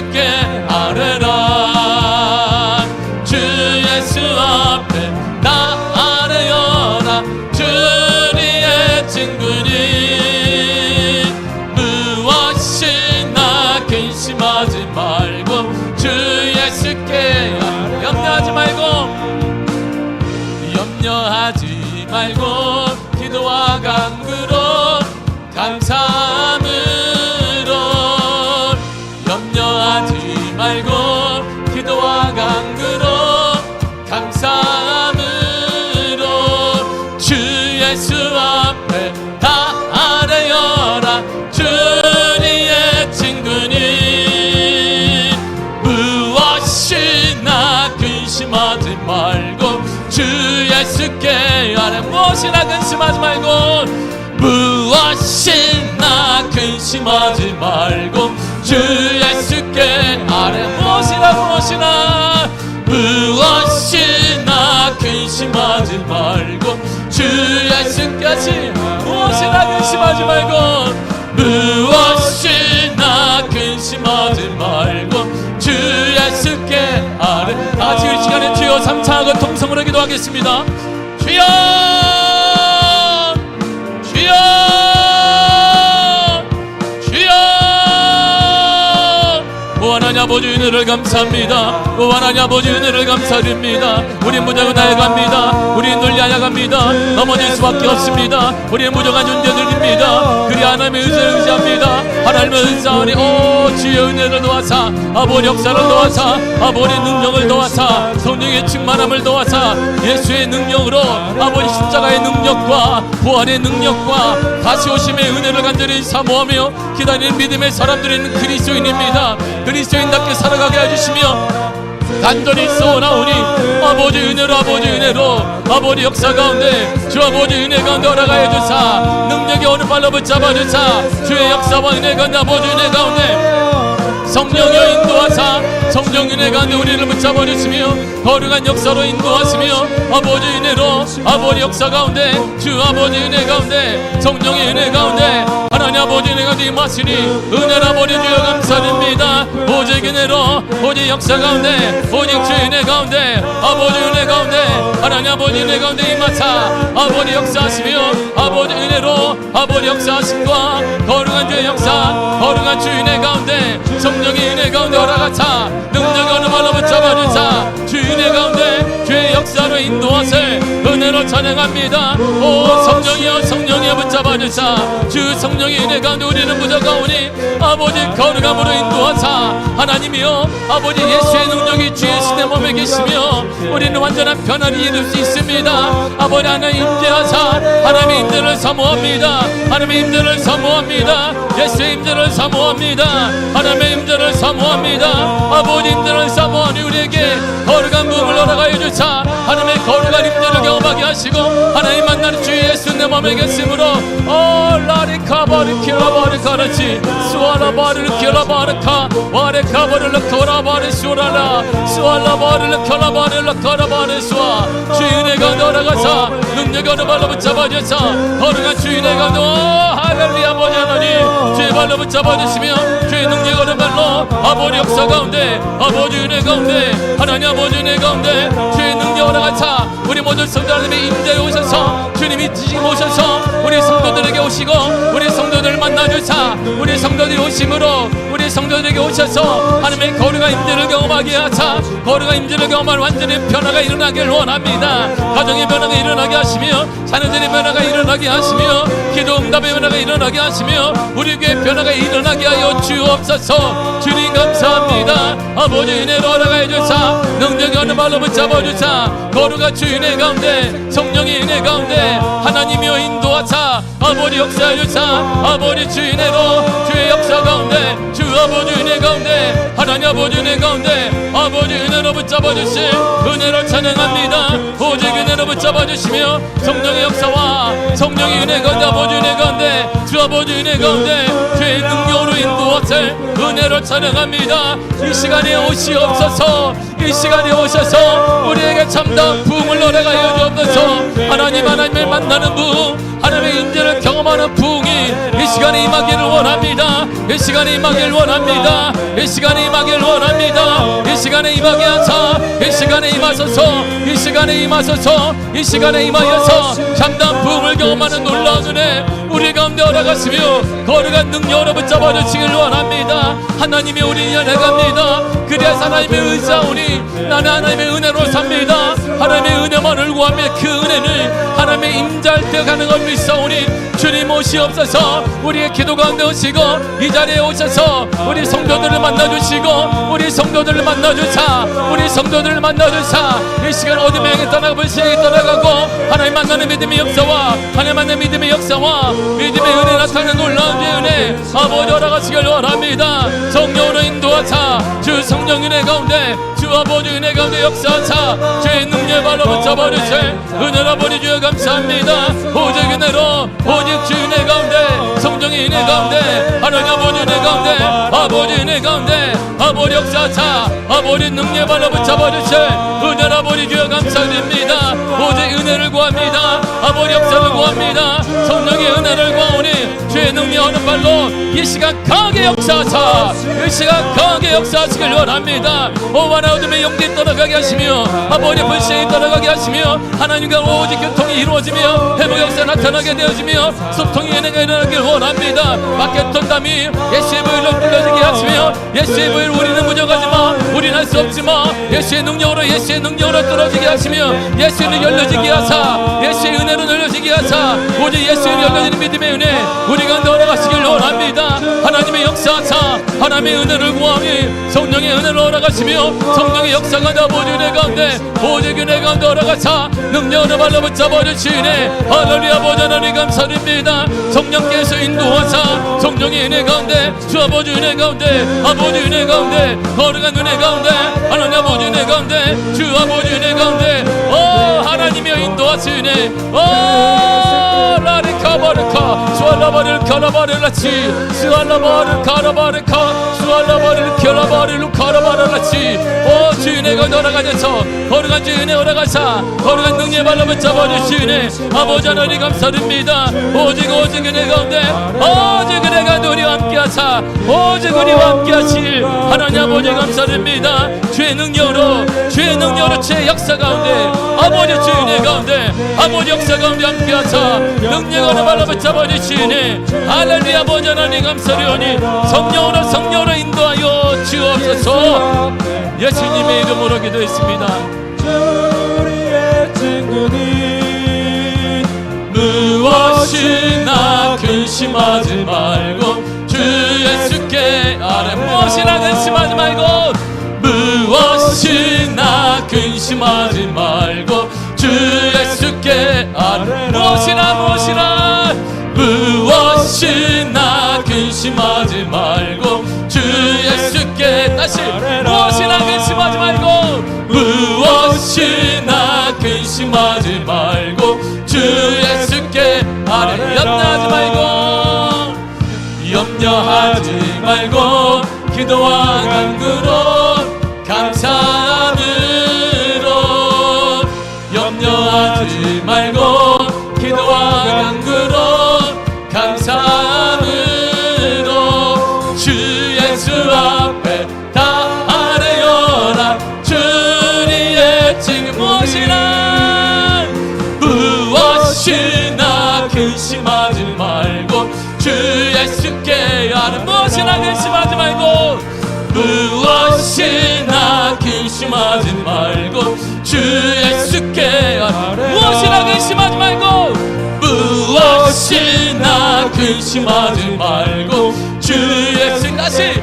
예수께 아뢰라. 주 예수 앞에 나 아뢰어라. 주님의 친구니 무엇이나 근심하지 말고 주 예수께 염려하지 말고 기도와 간구로 감사함으로 염려하지 말고 기도와 간구로 감사함으로 주 예수 앞에 다 아뢰어라. 주님의 친구니 무엇이나 근심하지 말고 주 예수께 아뢰. 무엇이나 근심하지 말고 무엇이나 근심하지 말고 주 예수께 아뢰. 무엇이나 근심하지 말고 주 예수께 하시. 무엇이나 근심하지 말고 무엇이나 근심하지 말고 주 예수께 아뢰. 다같이 이 시간에 주여 삼창하고 통성으로 기도하겠습니다. 주여 주여 주여. 하나님 아버지 은혜를 감사합니다. 하나님 아버지 은혜를 감사드립니다. 우리 무장을 다해갑니다. 우리 널리 하여갑니다. 넘어질 수밖에 없습니다. 우리의 무정한 존재들입니다. 그리 하나님의 의지를 의지합니다. 하나님의 의지하니 오 주의 은혜를 도와사 아버지 역사를 도와사 아버지 능력을 도와사 성령의 충만함을 도와사 예수의 능력으로 아버지 십자가의 능력과 부활의 능력과 다시 오심의 은혜를 간절히 사모하며 기다리는 믿음의 사람들은 그리스도인입니다. 그리스도인답게 살아가게 해주시며 간절히 소원하오니 아버지 은혜로 아버지 역사 가운데 주 아버지 은혜 가운데 허락하여 주사 능력이 어느 발로 붙잡아 주사 주의 역사와 은혜 가운데 아버지 은혜 가운데 성령여 인도하사 성령 은혜 가운데 우리를 붙잡아 주시며 거룩한 역사로 인도하시며 아버지 은혜로 아버지 역사 가운데 주 아버지 은혜 가운데 성령의 은혜 가운데 하나님 아버지 은혜 가운데 임하시니 은혜로 아버지 주여 감사드립니다. 오직 은혜로 오직 역사 가운데 오직 주의 은혜 가운데 아버지 은혜 가운데 하나님 아버지 은혜 가운데 임하사 아버지 역사하시며 아버지 은혜로 아버지 역사하심과 거룩한 주의 역사 거룩한 주의 은혜 가운데 성령의 은혜 가운데 허락하사 능력이 어느 발로 붙잡아 주사 주의 은혜 가운데 주의 역사로 인도하세 은혜로 찬양합니다. 오 성령이여 붙잡아 주사 주 성령의 은혜 가운데 우리는 무적하오니 아버지 거룩함으로 인도하사 하나님이여 아버지 예수의 능력이 주의 신의 몸에 계시며 우리는 완전한 변화를 이룰 수 있습니다. 아버지 하나님 임재하사 하나님의 임재를 사모합니다. 하나님의 임재를 사모합니다. 예수의 임재를 사모합니다. 하나님의 임재를 사모합니다. 아버지 임재를 사모하니 우리에게 거룩한 부흥을 허락하여 주사 하나님의 거룩한 임재를 경험하게 하시고 하나님 만나는 주 예수 내 몸에 계심으로 라리카바리키라바리카르치 수알라바리를 켜라바르카 와레카바리를 켜라바리 수라라 수알라바리를 켜라바리를 켜라바리 수아 주의 은혜 가운데 허락하사 능력이 어느 발로 붙잡아 주사 거룩한 주의 은혜 가운데 할렐루야 아버지 하나님 주의 발로 붙잡아 주시며 주의 능력이 어느 발로 아버지 역사 가운데 아버지 은혜 가운데 하나님 아버지 은혜 가운데 주의 능력이 허락하사 우리 모든 성도 하나님의 임재에 오셔서 주님이 지금 오셔서 우리 성도들에게 오시고 우리 성도들을 만나주사 우리 성도들이 오심으로 우리 성도들에게 오셔서 하나님의 거룩한 임재를 경험하게 하사 거룩한 임재를 경험할 완전히 변화가 일어나길 원합니다. 가정의 변화가 일어나게 하시며 자녀들의 변화가 일어나게 하시며 기도 응답의 변화가 일어나게 하시며 우리 교회 변화가 일어나게 하여 주옵소서. 주님 감사합니다. 아버지 은혜로 허락하여 주사 능력이 어느 발로 붙잡아 주사 거룩한 주 은혜 가운데 성령의 은혜 가운데 하나님이여 인도하사 아버지 역사해 주사 아버지 주 은혜로 주의 역사 가운데 주 아버지 은혜 가운데 하나님 아버지 은혜 가운데 아버지 은혜로 붙잡아 주시 은혜로 찬양합니다. 오직 은혜로 붙잡아 주시며 성령의 역사와 성령의 은혜 가운데 아버지 은혜 가운데 주 아버지 은혜 가운데 주의 능력으로 인도하세 은혜로 찬양합니다. 이 시간에 오시옵소서. 이 시간에 오셔서 우리에게 참다운 부흥을 허락하여 주옵소서. 하나님을 만나는 부흥, 하나님의 인재를 경험하는 부흥이 이 시간에 임하기를 원합니다. 이 시간에 임하기를 원합니다. 이 시간에 임하기를 원합니다. 이 시간에 임하게 하사, 이 시간에 임하소서. 이 시간에 임하소서. 이 시간에 임하여서 참다운 부흥을 경험하는 놀라운 은혜 우리 가운데 허락하시며 거룩한 능력으로 붙잡아 주시길 원합니다. 하나님이 우리 연약합니다. 그래서 하나님의 의지하오니 나는 하나님의 은혜로 삽니다. 하나님의 은혜만을 구하며 그 은혜를 하나님의 임재할 때 가는 걸 믿사오니 주님 오시옵소서. 우리의 기도 가운데 오시고 이 자리에 오셔서 우리 성도들을 만나주시고 우리 성도들을 만나주사, 우리 성도들을 만나주사. 이 시간 어둠의 향해 떠나고 불신이 떠나가고 하나님 만나는 믿음의 역사와 하나님 만나는 믿음의 역사와 믿음의 은혜 나타나는 놀라운 은혜 아버지 허락하시길 원합니다. 성령으로 인도하사 주 성령 은혜 가운데 주 아버지 은혜 가운데 역사하사 주의 능력의 발로 붙잡아 주실 은혜로 아버지 주여 감사합니다. 오직 은혜로 오직 주 은혜 가운데 성령의 은혜 가운데 하나님 아버지 은혜 가운데 아버지 은혜 가운데 아버지 역사하사 아버지 능력의 발로 붙잡아 주실 은혜로 아버지 주여 감사드립니다. 오직 은혜를 구합니다. 아버지 역사를 구합니다. 성령의 은혜를 구하오니 주의 능력하는 발로 이 시간 강하게 역사하사 이 시간 강하게 역사하시길 원합니다. 오만한 어둠의 용기 떠나가게 하시며 아버지 불신이 떠나가게 하시며 하나님과 오직 교통이 이루어지며 회복 역사 나타나게 되어지며 소통이 은혜가 일어나길 원합니다. 막혔던 담이 예수의 보혈로 뚫려지게 하시며 예수의 보혈 우리는 부족하지만 우리는 할 수 없지만 예수의 능력으로 뚫어지게 하시며 예수의 열려지게 하사 예수의 은혜로 열려지게 하사 오직 예수의 열려지는 믿음의 은혜 우리 가운데 허락하시길 원합니다. 하나님의 역사하사 하나님의 은혜를 구하니 성령의 은혜를 허락하시며 성령의 역사가 아버지 은혜 가운데 오직 은혜 가운데 허락하사 능력으로 발로 붙잡아 주시네. 할렐루야. 아버지 하나님 감사드립니다. 성령께서 인도하사 성령의 은혜 가운데 주 아버지 은혜 가운데 아버지 은혜 가운데 거룩한 은혜 가운데 하나님 아버지 은혜 가운데 주 아버지 은혜 가운데 하나님이여 인도하시네. 라리카바르카 수알라바를 가라바르라치 수알라바를 가라바르카 수알라바를 켜라바르루 가라바르라치 주인의 가운데 허락하셔서 거룩한 주인의 허락하사 거룩한 능력의 발로 붙잡아 주시네. 아버지 하나님 감사드립니다. 오직 은혜 가운데 오직 은혜 가운데 우리와 함께하사 오직 우리와 함께하실 하나님 아버지 감사드립니다. 주의 능력으로 주의 역사 가운데 아버지 주인의 가운데 아버지 역사 가운데 함께하사 능력으로 발로 붙잡아 주시네. 할렐루야. 아버지 하나님 감사드리오니 성령으로 인도하여 주옵소서. 예수님의 이름으로 기도했습니다. 우리의 친구니 무엇이나 근심하지 말고 주 예수께 아뢰. 무엇이나 근심하지 말고 무엇이나 근심하지 말고 주 예수께 아뢰. 무엇이나 근심하지 말고 주 예수께 다시 무엇이나 근심하지 말고 무엇이나 근심하지 말고 주 예수께 아뢰. 염려하지 말고 기도와 간구로 감사함으로 염려하지 말고 기도와 간구로 감사함으로 주 예수 앞에 다 아뢰어라. 주님의 지금 무엇이나 근심하지 말고 주 예수께 아뢰. 무엇이나 근심하지 말고 무엇이나 근심하지 말고 주 예수께 아뢰. 무엇이나 근심하지 말고 무엇이나 근심하지 말고 주 예수 다시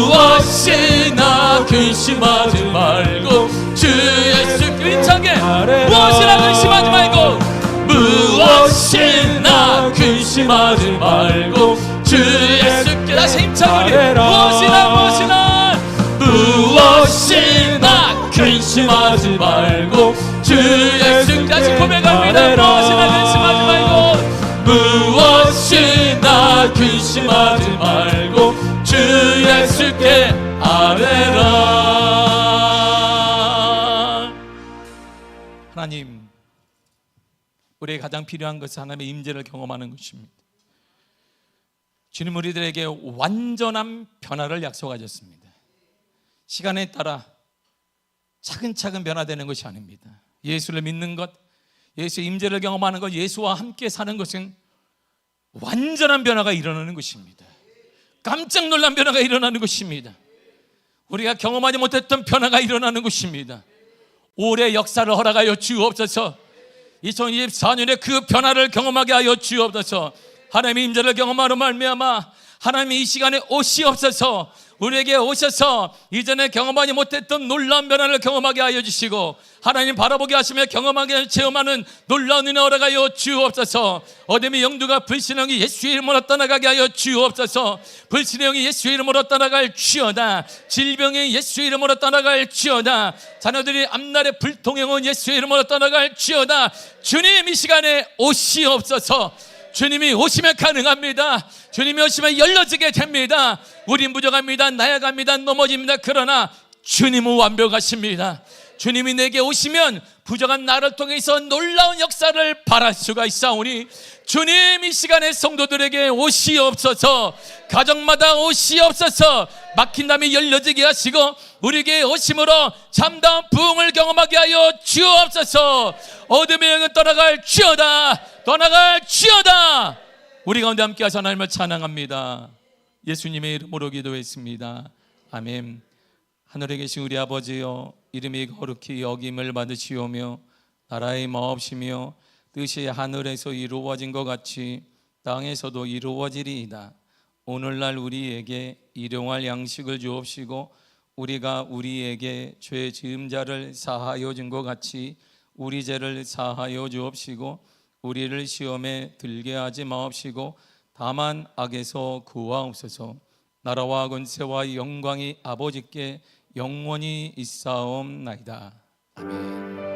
무엇이나 근심하지 말고 주 예수 힘차게 무엇이나 근심하지 말고 무엇이나 근심하지 말고 주 예수께 다시 힘차게 무엇이나 근심하지 말고 주 예수 다시 고백합니다. 무엇이나 근심하지 말고 무엇이나 근심하지 조심하지 말고 주 예수께 아뢰라. 하나님, 우리에게 가장 필요한 것은 하나님의 임재를 경험하는 것입니다. 주님, 우리들에게 완전한 변화를 약속하셨습니다. 시간에 따라 차근차근 변화되는 것이 아닙니다. 예수를 믿는 것, 예수의 임재를 경험하는 것, 예수와 함께 사는 것은 완전한 변화가 일어나는 것입니다. 깜짝 놀란 변화가 일어나는 것입니다. 우리가 경험하지 못했던 변화가 일어나는 것입니다. 올해 역사를 허락하여 주옵소서. 2024년에 그 변화를 경험하게 하여 주옵소서. 하나님의 임재를 경험하는 말미암아 하나님이 이 시간에 오시옵소서. 우리에게 오셔서 이전에 경험하지 못했던 놀라운 변화를 경험하게 하여 주시고, 하나님 바라보게 하시며 경험하게 체험하는 놀라운 은혜 허락하여 주옵소서. 어둠의 영도가 불신의 영이 예수의 이름으로 떠나가게 하여 주옵소서. 불신의 영이 예수의 이름으로 떠나갈 지어다. 질병이 예수의 이름으로 떠나갈 지어다. 자녀들이 앞날에 불통행은 예수의 이름으로 떠나갈 지어다. 주님, 이 시간에 오시옵소서. 주님이 오시면 가능합니다. 주님이 오시면 열려지게 됩니다. 우린 부족합니다. 나약합니다. 넘어집니다. 그러나 주님은 완벽하십니다. 주님이 내게 오시면 부족한 나를 통해서 놀라운 역사를 발할 수가 있사오니, 주님, 이 시간에 성도들에게 오시옵소서. 가정마다 오시옵소서. 막힌 담이 열려지게 하시고 우리에게 오심으로 참다운 부흥을 경험하게 하여 주옵소서. 어둠의 영은 떠나갈 지어다. 떠나갈 지어다. 우리 가운데 함께 하셔 하나님을 찬양합니다. 예수님의 이름으로 기도했습니다. 아멘. 하늘에 계신 우리 아버지여, 이름이 거룩히 여김을 받으시오며 나라의 마옵시며 뜻이 하늘에서 이루어진 것 같이 땅에서도 이루어지리이다. 오늘날 우리에게 일용할 양식을 주옵시고 우리가 우리에게 죄 지은 자를 사하여 준 것 같이 우리 죄를 사하여 주옵시고 우리를 시험에 들게 하지 마옵시고 다만 악에서 구하옵소서. 나라와 권세와 영광이 아버지께 영원히 있사옵나이다. 아멘.